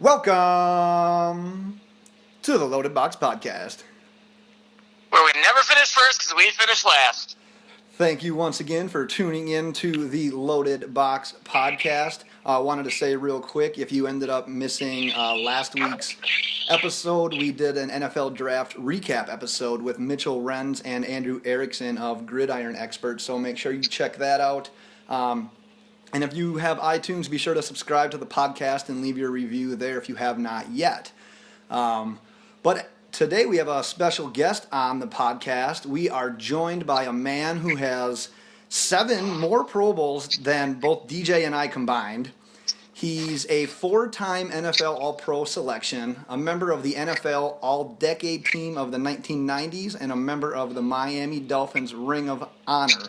Welcome to the Loaded Box Podcast, where we never finish first because we finish last. Thank you once again for tuning in to the Loaded Box Podcast. I wanted to say real quick, if you ended up missing last week's episode, we did an NFL Draft recap episode with Mitchell Renz and Andrew Erickson of Gridiron Experts, so make sure you check that out. And if you have iTunes, be sure to subscribe to the podcast and leave your review there if you have not yet. But today we have a special guest on the podcast. We are joined by a man who has 7 more Pro Bowls than both DJ and I combined. He's a 4-time NFL All-Pro selection, a member of the NFL All-Decade Team of the 1990s, and a member of the Miami Dolphins Ring of Honor.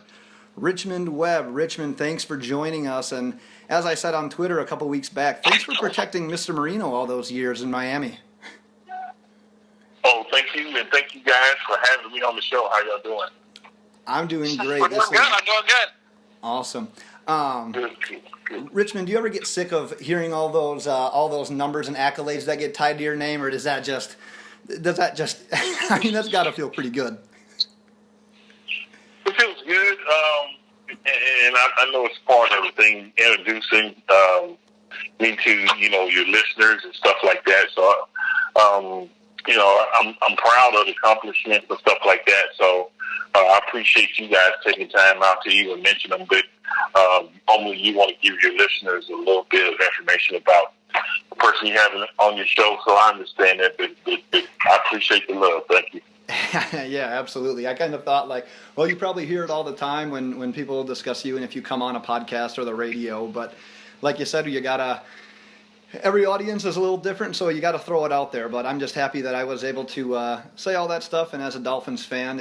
Richmond Webb. Richmond, thanks for joining us. And as I said on Twitter a couple weeks back, thanks for protecting Mr. Marino all those years in Miami. Oh, thank you, and thank you guys for having me on the show. How y'all doing? I'm doing great. I'm doing good. Awesome. Good. Richmond, do you ever get sick of hearing all those numbers and accolades that get tied to your name, or does that just I mean, that's got to feel pretty good. It feels good, and I know it's part of the thing, introducing me to your listeners and stuff like that. So, I'm proud of the accomplishments and stuff like that. So, I appreciate you guys taking time out to even mention them. But normally, you want to give your listeners a little bit of information about the person you have on your show. So I understand that, but I appreciate the love. Thank you. Yeah, absolutely. I kind of thought you probably hear it all the time when people discuss you and if you come on a podcast or the radio, but like you said, every audience is a little different, so you got to throw it out there, but I'm just happy that I was able to say all that stuff, and as a Dolphins fan,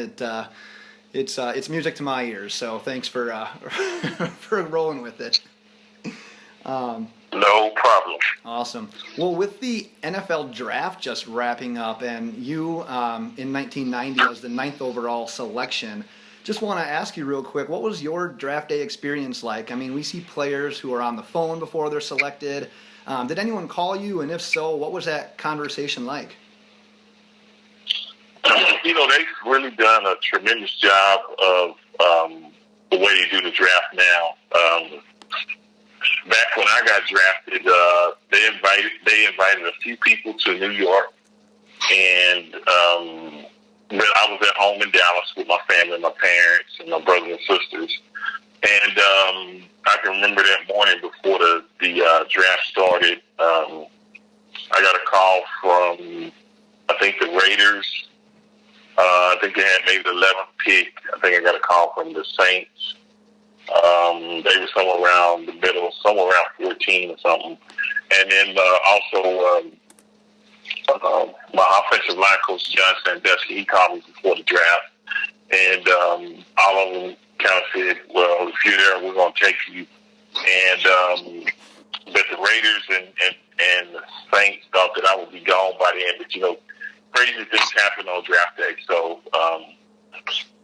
it's music to my ears, so thanks for for rolling with it. No problem. Awesome. Well, with the NFL draft just wrapping up, and you in 1990 as the 9th overall selection, just want to ask you real quick, what was your draft day experience like? I mean, we see players who are on the phone before they're selected. Did anyone call you, and if so, what was that conversation like? They've really done a tremendous job of the way they do the draft now. Back when I got drafted, they invited a few people to New York, and I was at home in Dallas with my family, my parents, and my brothers and sisters. And I can remember that morning before the draft started, I got a call from, I think, the Raiders. I think they had maybe the 11th pick. I think I got a call from the Saints. They were somewhere around the middle, somewhere around 14 or something. And then also my offensive line coach, John Sandusky, he called me before the draft. And all of them kind of said, well, if you're there, we're going to take you. And but the Raiders and the Saints thought that I would be gone by then. But, crazy things happen on draft day. So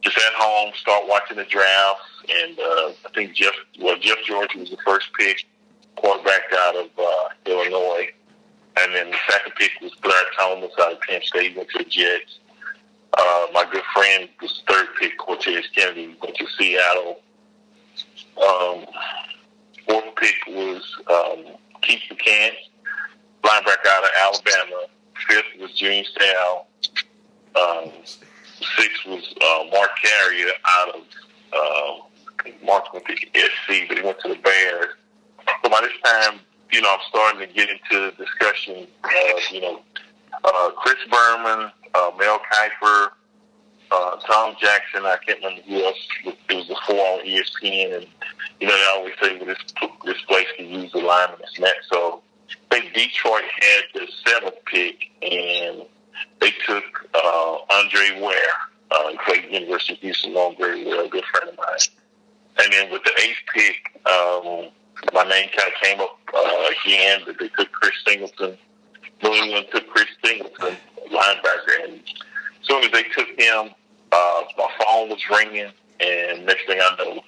just at home, start watching the draft. And I think Jeff George was the first pick, quarterback out of Illinois. And then the second pick was Blair Thomas out of Penn State, went to the Jets. My good friend was the third pick, Cortez Kennedy, went to Seattle. Fourth pick was Keith McCann, linebacker out of Alabama. Fifth was Gene Sal. Sixth was Mark Carrier out of Mark went to SC, but he went to the Bears. So by this time, I'm starting to get into the discussion of, Chris Berman, Mel Kiper, Tom Jackson. I can't remember who else. It was the 4 on ESPN, and they always say, well, this place can use the lineman and that. So I think Detroit had the 7th pick, and they took Andre Ware. He played at the University of Houston, known very well, a good friend of mine. And then with the 8th pick, my name kind of came up again, but they took Chris Singleton. New England took Chris Singleton, linebacker, and as soon as they took him, my phone was ringing, and next thing I know,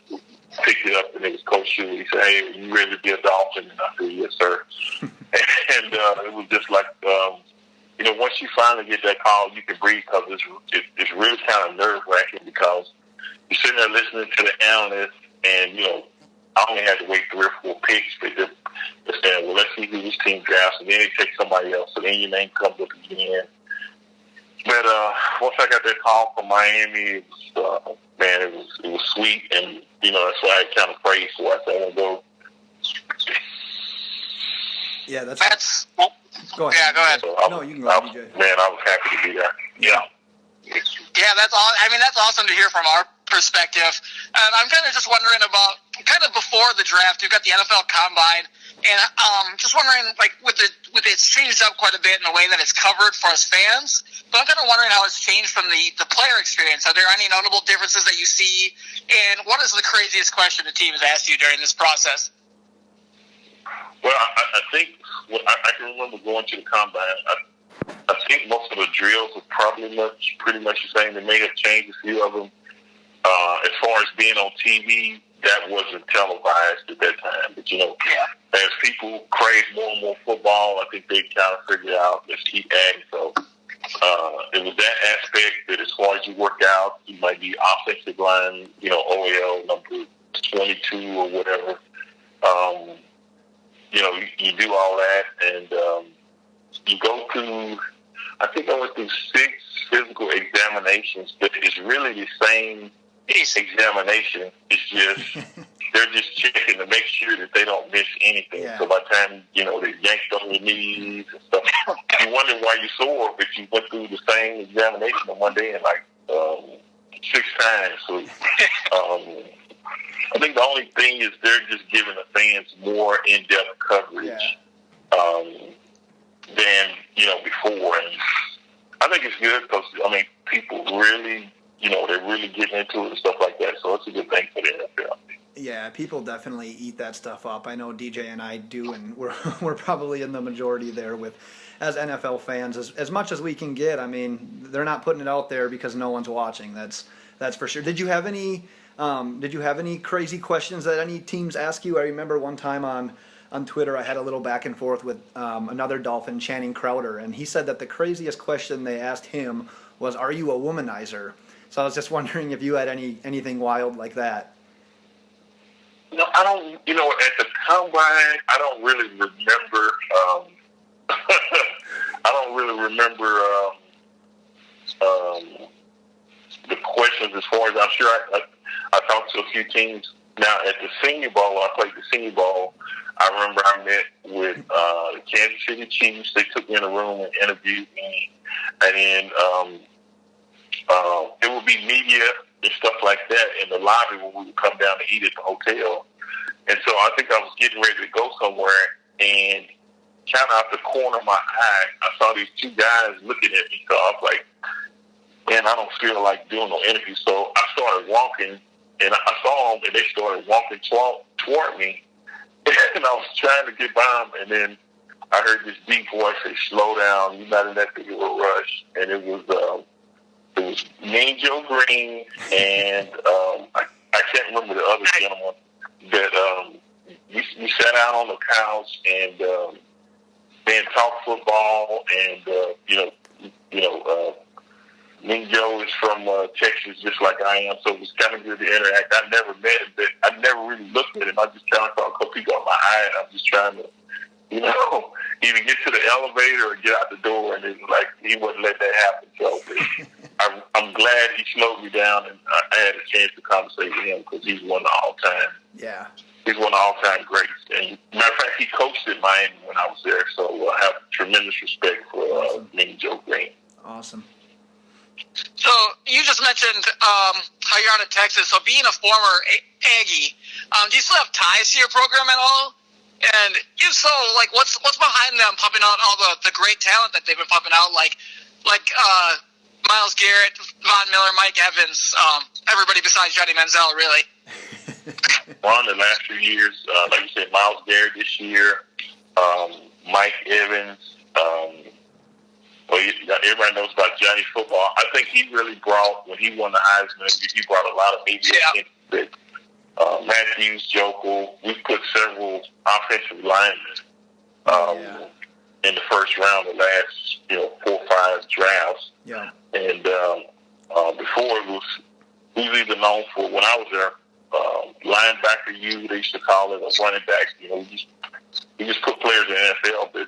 picked it up, and it was Coach Shue. He said, "Hey, are you ready to be a Dolphin?" And I said, "Yes, sir." And it was just like, once you finally get that call, you can breathe because it's really kind of nerve-wracking because you're sitting there listening to the analyst and, I only had to wait 3 or 4 picks. They're saying, well, let's see who this team drafts, and then they take somebody else, so then your name comes up again. But once I got that call from Miami, it was sweet, and, that's why I kind of prayed for it. So I want to go. Yeah, Go ahead. Yeah, go ahead. So No, you can go ahead, DJ. Man, I was happy to be there. Yeah. Yeah, that's all. I mean, that's awesome to hear from our perspective. And I'm kind of just wondering about kind of before the draft. You've got the NFL Combine, and just wondering, like, with it's changed up quite a bit in the way that it's covered for us fans. But I'm kind of wondering how it's changed from the player experience. Are there any notable differences that you see? And what is the craziest question the team has asked you during this process? Well, I think I can remember going to the Combine. I think most of the drills are pretty much the same. They may have changed a few of them. As far as being on TV, that wasn't televised at that time. But, as people crave more and more football, I think they kind of figured out, let's keep adding. So it was that aspect that as far as you work out, you might be offensive line, OL number 22 or whatever. You do all that, and you go through, I think I went through 6 physical examinations, but it's really the same examination. It's just, they're just checking to make sure that they don't miss anything. Yeah. So by the time, they yanked on your knees and stuff, you wonder why you're sore, but you went through the same examination on one day and 6 times. So, I think the only thing is they're just giving the fans more in-depth coverage than, before. And I think it's good because, people really, they're really getting into it and stuff like that. So it's a good thing for the NFL. Yeah, people definitely eat that stuff up. I know DJ and I do, and we're probably in the majority there as NFL fans. As much as we can get, they're not putting it out there because no one's watching. That's for sure. Did you have any crazy questions that any teams ask you? I remember one time on Twitter I had a little back and forth with another Dolphin, Channing Crowder, and he said that the craziest question they asked him was, "Are you a womanizer?" So I was just wondering if you had anything wild like that. No, I don't. At the Combine, I don't really remember. I don't really remember the questions as far as I'm sure I talked to a few teams. Now, at the Senior Bowl, I played the Senior Bowl. I remember I met with the Kansas City Chiefs. They took me in a room and interviewed me. And then it would be media and stuff like that in the lobby when we would come down to eat at the hotel. And so I think I was getting ready to go somewhere, and kind of out the corner of my eye, I saw these 2 guys looking at me. So I was like, man, I don't feel like doing no interview. So I started walking, and I saw them, and they started walking toward me. And I was trying to get by them, and then I heard this deep voice say, "Slow down, you're not in that big of a rush." And it was Mean Joe Green, and I can't remember the other gentleman that we sat out on the couch and then talked football, and Mean Joe is from Texas, just like I am, so it was kind of good to interact. I never met him, but I never really looked at him. I just kind of saw a couple people on my eye, and I'm just trying to, either get to the elevator or get out the door, and it's like he wouldn't let that happen. So I'm glad he slowed me down, and I had a chance to conversate with him because he's one of the all-time. Yeah. He's one of the all-time greats. And matter of fact, he coached at Miami when I was there, so I have tremendous respect for Mean Joe Green. Awesome. So you just mentioned how you're out of Texas. So being a former Aggie, do you still have ties to your program at all? And if so, like what's behind them pumping out all the great talent that they've been pumping out, like Myles Garrett, Von Miller, Mike Evans, everybody besides Johnny Manziel, really. Well, in the last few years, like you said, Myles Garrett this year, Mike Evans. Well, everybody knows about Johnny Football. I think he really brought, when he won the Heisman, he brought a lot of media attention. Matthews, Jokel, we put several offensive linemen. And in the first round of the last 4 or 5 drafts. Yeah. And before it was either known for, when I was there, linebacker U, they used to call it, a running back. We just put players in the NFL, but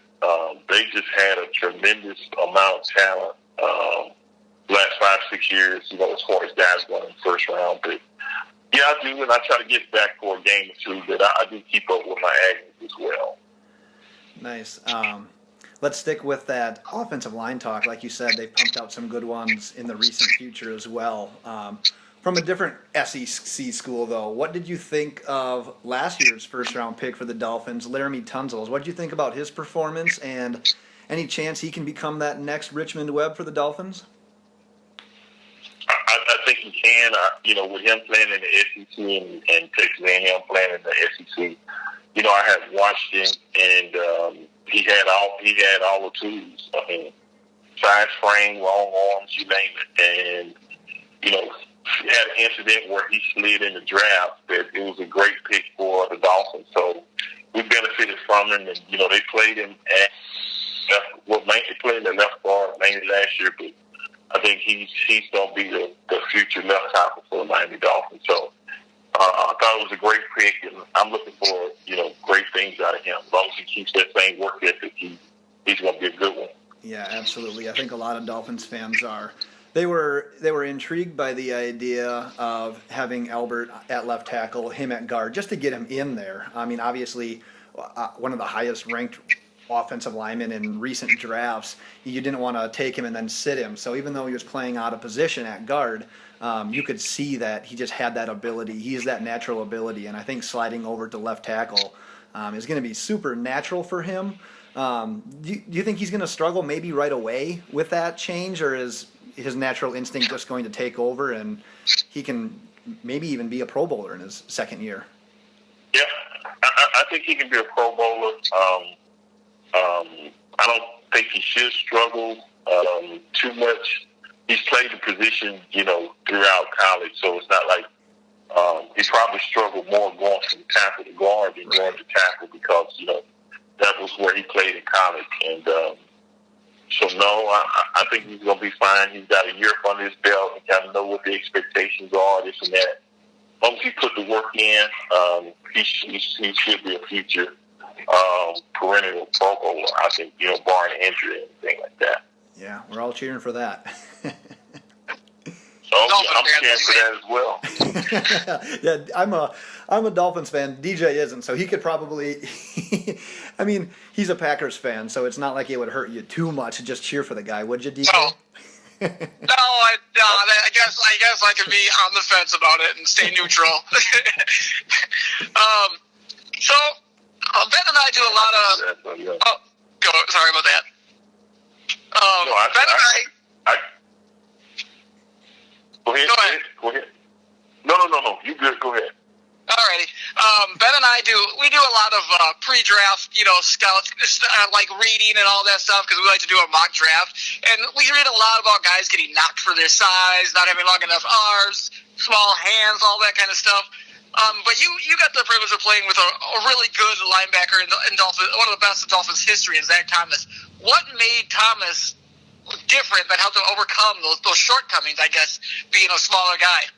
they just had a tremendous amount of talent last 5-6 years, as far as guys going in the first round. But yeah, I do, and I try to get back for a game or two, but I do keep up with my Aggies as well. Nice. Let's stick with that offensive line talk. Like you said, they've pumped out some good ones in the recent future as well. From a different SEC school, though, what did you think of last year's first-round pick for the Dolphins, Laramie Tunsil? What did you think about his performance, and any chance he can become that next Richmond Webb for the Dolphins? I think he can. With him playing in the SEC and Texas A&M playing in the SEC, I have watched him, and he had all the tools. I mean, size, frame, long arms, you name it. And he had an incident where he slid in the draft, but it was a great pick for the Dolphins. So we benefited from him, and they played him they played in the left guard mainly last year, but I think he's going to be the future left tackle for the Miami Dolphins. So I thought it was a great pick, and I'm looking for great things out of him. As long as he keeps that same work ethic, he's going to be a good one. Yeah, absolutely. I think a lot of Dolphins fans are. They were intrigued by the idea of having Albert at left tackle, him at guard, just to get him in there. I mean, obviously, one of the highest ranked offensive linemen in recent drafts. You didn't want to take him and then sit him. So even though he was playing out of position at guard, you could see that he just had that ability. He has that natural ability, and I think sliding over to left tackle is going to be super natural for him. Do you think he's going to struggle maybe right away with that change, or is his natural instinct just going to take over and he can maybe even be a Pro Bowler in his second year? Yeah, I think he can be a Pro Bowler. I don't think he should struggle too much. He's played the position, throughout college, so it's not like he probably struggled more going from tackle to guard than going to tackle because, that was where he played in college. And so, no, I think he's going to be fine. He's got a year up under his belt. He got to know what the expectations are, this and that. As long as he put the work in, he should be a future perennial Pro Bowler, I think, barring injury or anything like that. Yeah, we're all cheering for that. I'm cheering for that as well. Yeah, I'm a Dolphins fan. DJ isn't, so he could probably. I mean, he's a Packers fan, so it's not like it would hurt you too much to just cheer for the guy, would you, DJ? No, I guess I can be on the fence about it and stay neutral. So Ben and I do a lot of. Sorry about that. Ben and I. Go ahead. No. You good? Go ahead. Alrighty. Ben and I do a lot of pre-draft, scouts, like reading and all that stuff because we like to do a mock draft. And we read a lot about guys getting knocked for their size, not having long enough arms, small hands, all that kind of stuff. But you got the privilege of playing with a really good linebacker in Dolphins, one of the best in Dolphins history, in Zach Thomas. What made Thomas different that helped him overcome those shortcomings, I guess, being a smaller guy?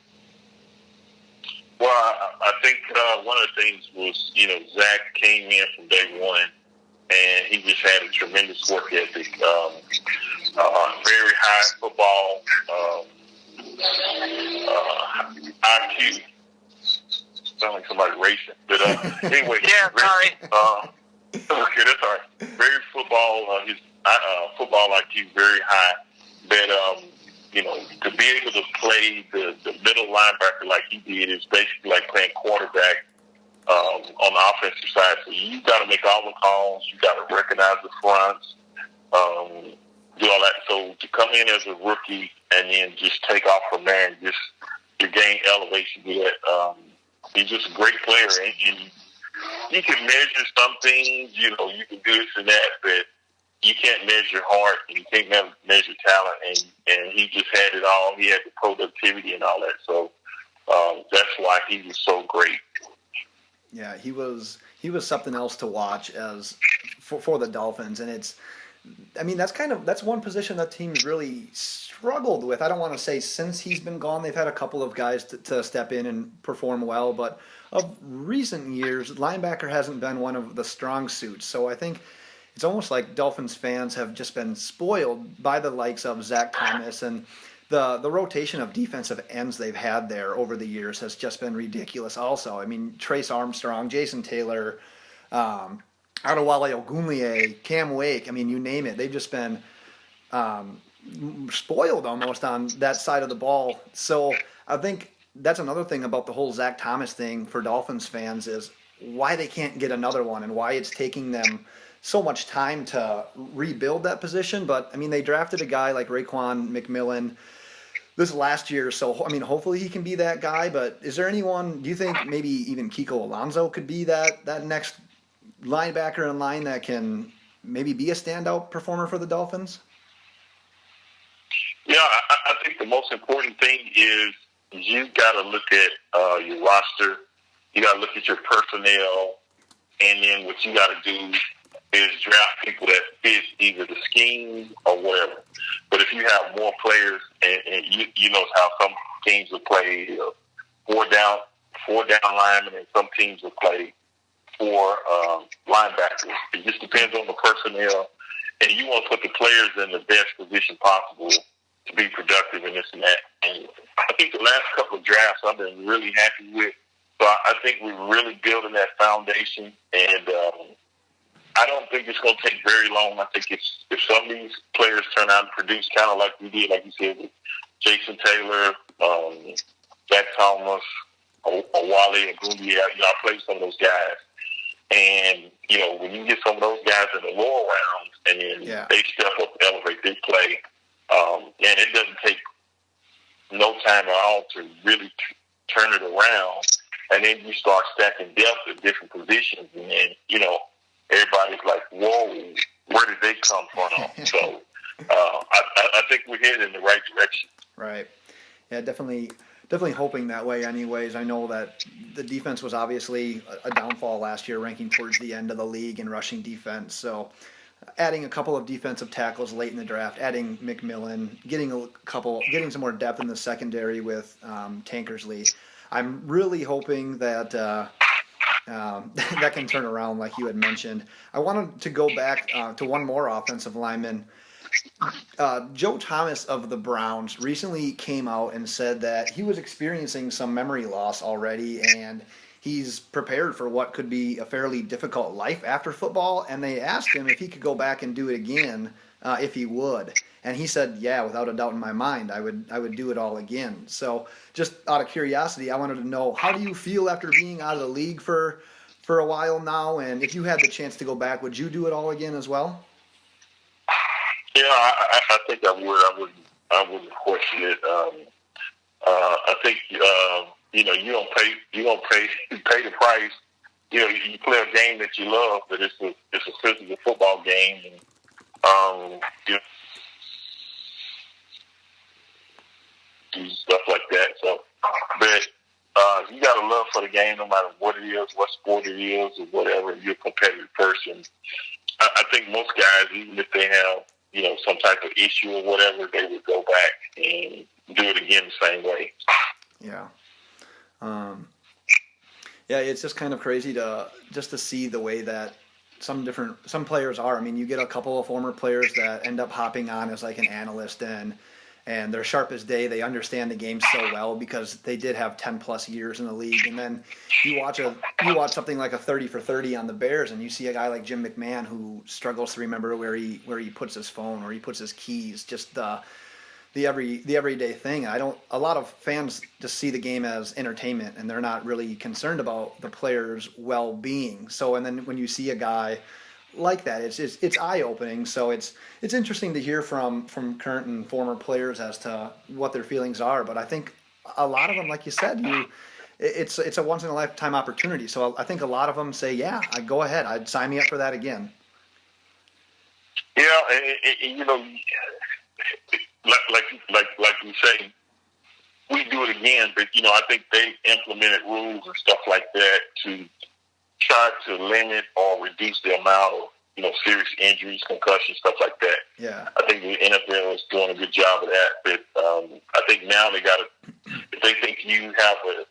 Well, I think one of the things was, Zach came in from day one, and he just had a tremendous work ethic. Very high football IQ. Sound like somebody racing, but anyway. Yeah, sorry. Okay, that's all right. Very football. His football IQ very high, but to be able to play the middle linebacker like he did is basically like playing quarterback on the offensive side. So you got to make all the calls. You got to recognize the fronts, do all that. So to come in as a rookie and then just take off from there and just to gain elevation to that, he's just a great player. And you can measure some things, you can do this and that, but you can't measure heart and you can't measure talent, and he just had it all. He had the productivity and all that, so that's why he was so great. Yeah, he was something else to watch as for the Dolphins, and that's one position that teams really struggled with. I don't want to say since he's been gone, they've had a couple of guys to step in and perform well, but of recent years, linebacker hasn't been one of the strong suits. So I think it's almost like Dolphins fans have just been spoiled by the likes of Zach Thomas, and the rotation of defensive ends they've had there over the years has just been ridiculous also. I mean, Trace Armstrong, Jason Taylor, Adewale Ogunleye, Cam Wake, I mean, you name it. They've just been spoiled almost on that side of the ball. So I think that's another thing about the whole Zach Thomas thing for Dolphins fans is why they can't get another one and why it's taking them so much time to rebuild that position. But, I mean, they drafted a guy like Raekwon McMillan this last year, so, I mean, hopefully he can be that guy. But is there anyone, do you think maybe even Kiko Alonso could be that next linebacker in line that can maybe be a standout performer for the Dolphins? Yeah, I think the most important thing is you've got to look at your roster. You got to look at your personnel, and then what you got to do is draft people that fit either the scheme or whatever. But if you have more players, and you know how some teams will play four down linemen, and some teams will play four linebackers. It just depends on the personnel, and you want to put the players in the best position possible to be productive in this and that. And I think the last couple of drafts I've been really happy with. So I think we're really building that foundation, and I don't think it's going to take very long. I think if some of these players turn out and produce kind of like we did, like you said, with Jason Taylor, Jack Thomas, Awale Ogunleye, I played some of those guys. And, when you get some of those guys in the lower rounds and then they step up and elevate their play, and it doesn't take no time at all to really turn it around. And then you start stacking depth at different positions, and then, everybody's like, whoa, where did they come from? So I think we're headed in the right direction. Right. Yeah, definitely hoping that way anyways. I know that the defense was obviously a downfall last year, ranking towards the end of the league in rushing defense. So adding a couple of defensive tackles late in the draft, adding McMillan, getting some more depth in the secondary with Tankersley. I'm really hoping that that can turn around like you had mentioned. I wanted to go back to one more offensive lineman. Joe Thomas of the Browns recently came out and said that he was experiencing some memory loss already, and he's prepared for what could be a fairly difficult life after football. And they asked him if he could go back and do it again, if he would. And he said, yeah, without a doubt in my mind, I would do it all again. So just out of curiosity, I wanted to know, how do you feel after being out of the league for a while now? And if you had the chance to go back, would you do it all again as well? Yeah, I think I would. I wouldn't question it. I think you don't pay the price. You play a game that you love, but it's a physical football game, and stuff like that. So, but you got a love for the game, no matter what it is, what sport it is, or whatever. You're a competitive person. I think most guys, even if they have some type of issue or whatever, they would go back and do it again the same way. Yeah. Yeah, it's just kind of crazy to see the way that some players are. I mean, you get a couple of former players that end up hopping on as like an analyst, and they're sharp as day. They understand the game so well because they did have 10 plus years in the league. And then you watch something like a 30 for 30 on the Bears, and you see a guy like Jim McMahon who struggles to remember where he puts his phone, where he puts his keys, just the everyday thing. A lot of fans just see the game as entertainment, and they're not really concerned about the player's well-being. So, and then when you see a guy like that, it's eye-opening. So it's interesting to hear from current and former players as to what their feelings are. But I think a lot of them, like you said, it's a once-in-a-lifetime opportunity. So I think a lot of them say, yeah, I'd go ahead. I'd sign me up for that again. Yeah, and like you say, we do it again. But I think they implemented rules and stuff like that to try to limit or reduce the amount of serious injuries, concussions, stuff like that. Yeah. I think the NFL is doing a good job of that. But I think now they got to, if they think you have a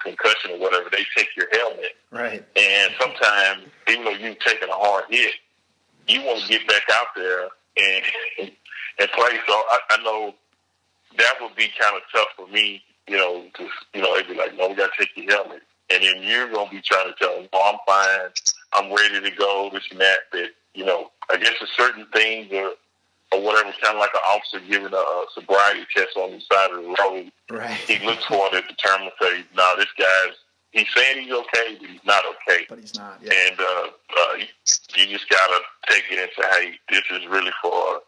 concussion or whatever, they take your helmet. Right. And sometimes, even though you've taken a hard hit, you want to get back out there and play. So I know that would be kind of tough for me, because, they'd be like, no, we got to take your helmet. And then you're going to be trying to tell them, no, I'm fine, I'm ready to go, this and that. But, I guess there's certain things or whatever, kind of like an officer giving a sobriety test on the side of the road. Right. He looks for it to determine, say, no, this guy's, he's saying he's okay, but he's not okay. But he's not, yeah. And you just got to take it and say, hey, this is really for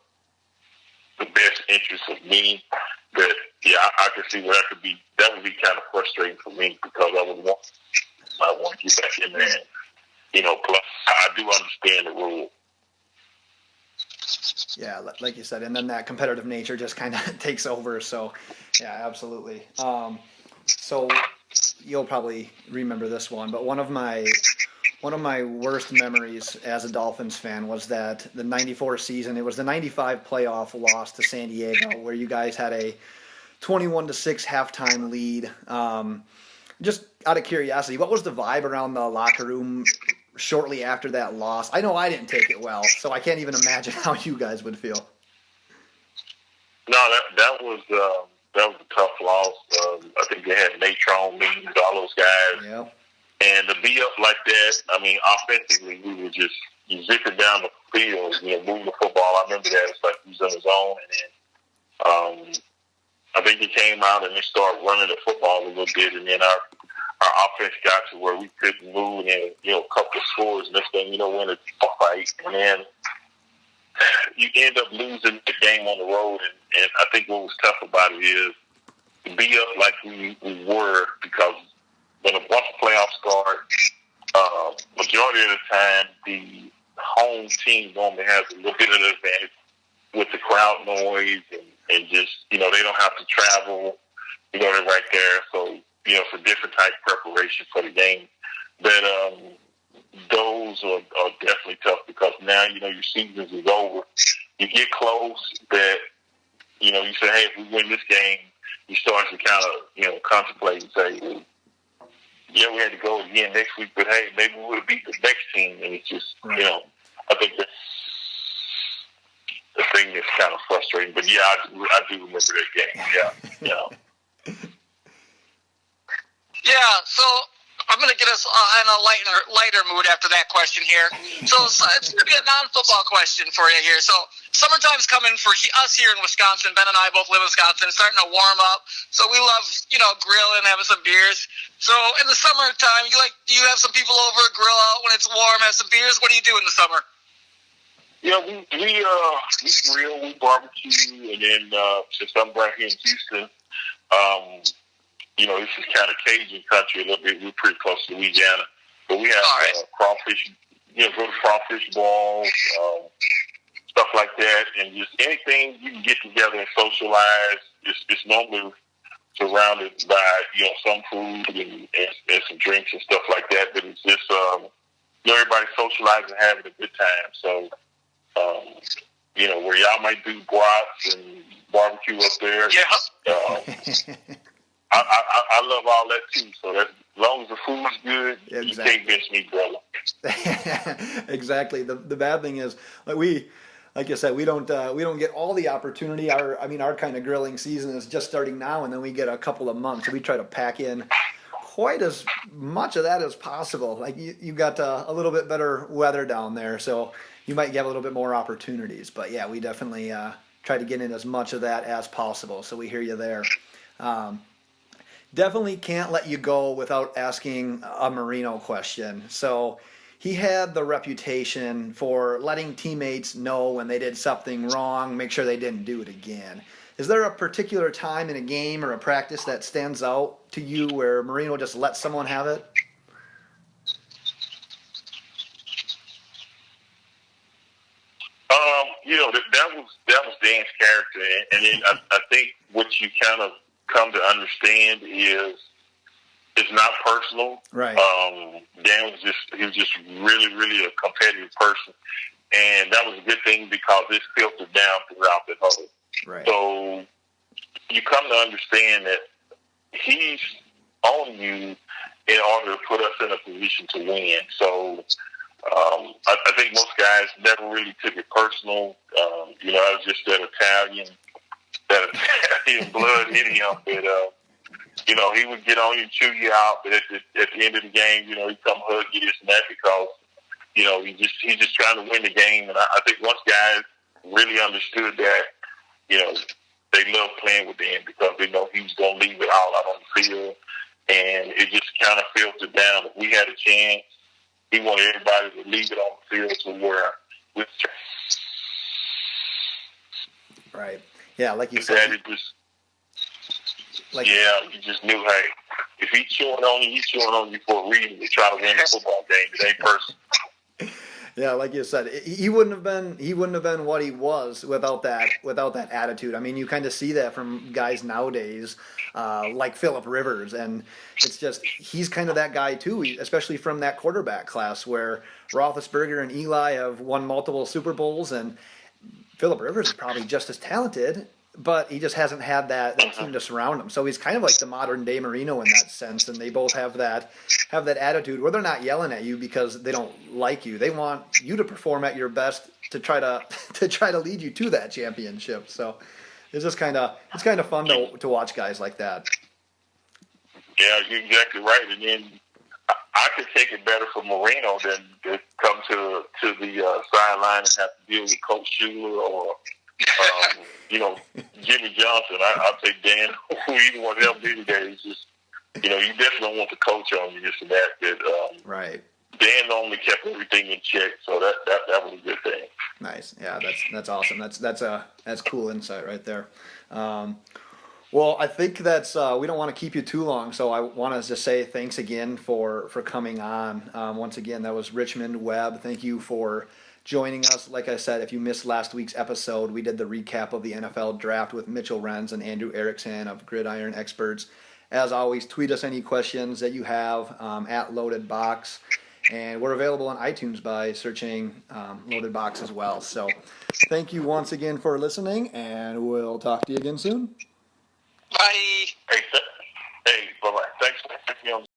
the best interest of me. But, yeah, I can see where that would be kind of frustrating for me, because I want to get back in there. And, plus I do understand the rule. Yeah, like you said, and then that competitive nature just kind of takes over. So, yeah, absolutely. So you'll probably remember this one, but one of my worst memories as a Dolphins fan was that the '94 season. It was the '95 playoff loss to San Diego, where you guys had a 21-6 halftime lead. Just out of curiosity, what was the vibe around the locker room shortly after that loss? I know I didn't take it well, so I can't even imagine how you guys would feel. No, that was a tough loss. I think they had Natron meetings, all those guys. Yeah. And to be up like that, I mean, offensively, we were just zipping down the field, moving the football. I remember that. It's like he was on his own. And then I think he came out and they started running the football a little bit. And then our offense got to where we couldn't move. And then, a couple of scores. And this thing, win a fight. And then you end up losing the game on the road. And I think what was tough about it is to be up like we were, because once the playoffs start, majority of the time, the home team normally has a little bit of an advantage with the crowd noise and just, they don't have to travel. They're right there. So, it's a different type of preparation for the game. But those are definitely tough, because now, your season is over. You get close, but, you say, hey, if we win this game, you start to kind of, contemplate and say, well, yeah, we had to go again next week, but hey, maybe we would have beat the next team. And it's just, right. I think that's the thing that's kind of frustrating. But yeah, I do remember that game. Yeah. Yeah, so I'm going to get us in a lighter mood after that question here. So it's going to be a non-football question for you here. So summertime's coming for us here in Wisconsin. Ben and I both live in Wisconsin. It's starting to warm up. So we love, grilling, having some beers. So in the summertime, do you have some people over, grill out when it's warm, have some beers? What do you do in the summer? Yeah, we grill, we barbecue, and then since I'm right here in Houston, this is kind of Cajun country a little bit. We're pretty close to Louisiana. But we have crawfish, go to crawfish balls, stuff like that. And just anything you can get together and socialize. It's normally surrounded by, some food and some drinks and stuff like that. But it's just, everybody socializing and having a good time. So, where y'all might do brats and barbecue up there. Yeah. I love all that too. So that, as long as the food's good, exactly. You can't miss me, brother. Exactly. The bad thing is, like I said, we don't get all the opportunity. Our kind of grilling season is just starting now, and then we get a couple of months. So we try to pack in quite as much of that as possible. Like you got a little bit better weather down there, so you might get a little bit more opportunities. But yeah, we definitely try to get in as much of that as possible. So we hear you there. Definitely can't let you go without asking a Marino question. So he had the reputation for letting teammates know when they did something wrong, make sure they didn't do it again. Is there a particular time in a game or a practice that stands out to you where Marino just lets someone have it? That was Dan's character, and then I think what you kind of come to understand is it's not personal. Right. Dan he was just really, really a competitive person. And that was a good thing because it filtered down throughout the huddle. Right. So you come to understand that he's on you in order to put us in a position to win. So I think most guys never really took it personal. You know, I was just that Italian blood in him. But, you know, he would get on you and chew you out. But at the end of the game, you know, he'd come hug you this and that because, you know, he's just trying to win the game. And I think once guys really understood that, you know, they love playing with him because they know he was going to leave it all out on the field. And it just kind of filtered down. If we had a chance, he wanted everybody to leave it on the field to where we. Right. Yeah, like you said. You just knew, hey, if he's chewing on you for a reason to try to win the football game. It ain't personal. Yeah, like you said, he wouldn't have been what he was without that attitude. I mean, you kind of see that from guys nowadays, like Phillip Rivers, and it's just he's kind of that guy too, especially from that quarterback class where Roethlisberger and Eli have won multiple Super Bowls, and Phillip Rivers is probably just as talented, but he just hasn't had that team to surround him. So he's kind of like the modern day Marino in that sense, and they both have that attitude where they're not yelling at you because they don't like you. They want you to perform at your best to try to lead you to that championship. So it's just kind of fun to watch guys like that. Yeah, you're exactly right. And then I could take it better for Marino than to come to the sideline and have to deal with Coach Schuler or you know, Jimmy Johnson. I'll take Dan. Either one of them these days. Just, you know, you definitely don't want the coach on you, this and that. But right. Dan normally kept everything in check, so that was a good thing. Nice. Yeah, that's awesome. That's cool insight right there. Well, I think that's we don't want to keep you too long, so I want to just say thanks again for coming on. Once again, that was Richmond Webb. Thank you for joining us. Like I said, if you missed last week's episode, we did the recap of the NFL draft with Mitchell Renz and Andrew Erickson of Gridiron Experts. As always, tweet us any questions that you have at Loaded Box. And we're available on iTunes by searching Loaded Box as well. So thank you once again for listening, and we'll talk to you again soon. Bye. Hey, bye-bye. Thanks for having me on.